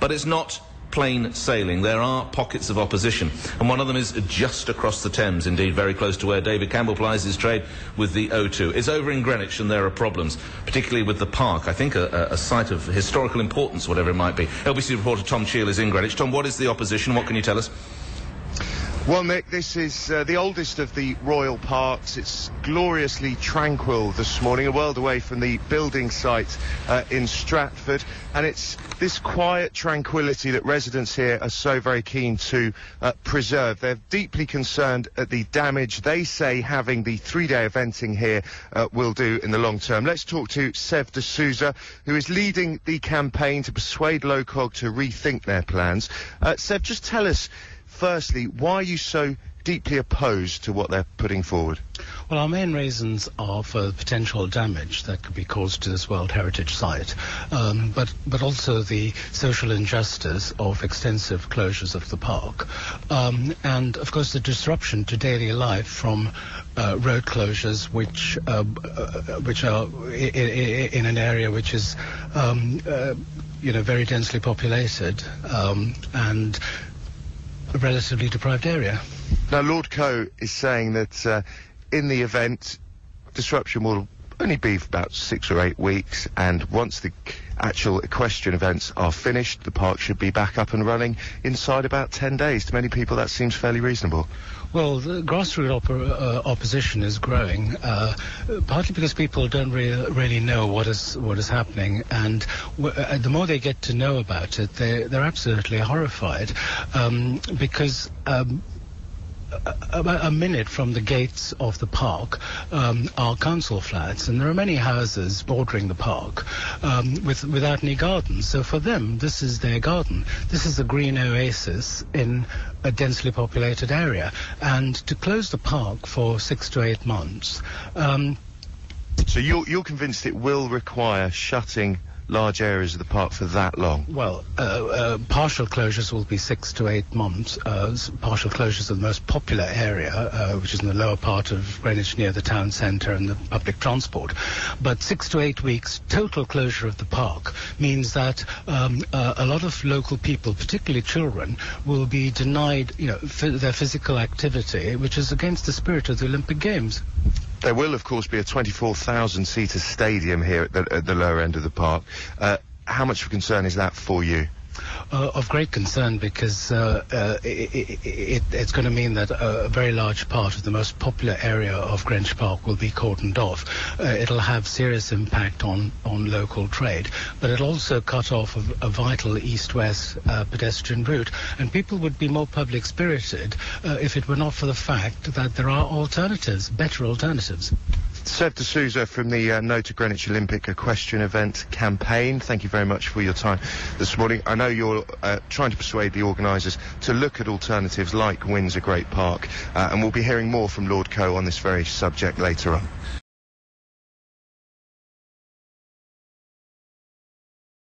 But it's not plain sailing. There are pockets of opposition, and one of them is just across the Thames, indeed very close to where David Campbell plies his trade with the O2. It's over in Greenwich, and there are problems, particularly with the park, I think a site of historical importance, whatever it might be. LBC reporter Tom Cheal is in Greenwich. Tom, what is the opposition? What can you tell us? Well, Nick, this is the oldest of the royal parks. It's gloriously tranquil this morning, a world away from the building site in Stratford. And it's this quiet tranquility that residents here are so very keen to preserve. They're deeply concerned at the damage they say having the three-day eventing here will do in the long term. Let's talk to Sev D'Souza, who is leading the campaign to persuade LOGOE to rethink their plans. Sev, just tell us, firstly, why are you so deeply opposed to what they're putting forward? Well, our main reasons are for potential damage that could be caused to this World Heritage Site, but also the social injustice of extensive closures of the park, and of course the disruption to daily life from road closures, which are in an area which is very densely populated and a relatively deprived area. Now, LOGOE is saying that in the event, disruption will only be for about 6 or 8 weeks, and once the actual equestrian events are finished, the park should be back up and running inside about 10 days. To many people, that seems fairly reasonable. Well, the grassroots opposition is growing, partly because people don't really know what is happening, and the more they get to know about it, they're absolutely horrified, because about a minute from the gates of the park are council flats, and there are many houses bordering the park without any gardens. So for them, this is their garden. This is a green oasis in a densely populated area. And to close the park for 6 to 8 months... So you're convinced it will require shutting large areas of the park for that long? Well, partial closures will be 6 to 8 months. Partial closures of the most popular area, which is in the lower part of Greenwich near the town centre and the public transport. But 6 to 8 weeks total closure of the park means that a lot of local people, particularly children, will be denied their physical activity, which is against the spirit of the Olympic Games. There will, of course, be a 24,000-seater stadium here at the lower end of the park. How much of a concern is that for you? Of great concern, because it's going to mean that a very large part of the most popular area of Greenwich Park will be cordoned off. It'll have serious impact on local trade, but it'll also cut off a vital east-west pedestrian route, and people would be more public-spirited if it were not for the fact that there are alternatives, better alternatives. Sev D'Souza from the No to Greenwich Olympic Equestrian Event campaign, thank you very much for your time this morning. I know you're trying to persuade the organisers to look at alternatives like Windsor Great Park, and we'll be hearing more from LOGOE on this very subject later on.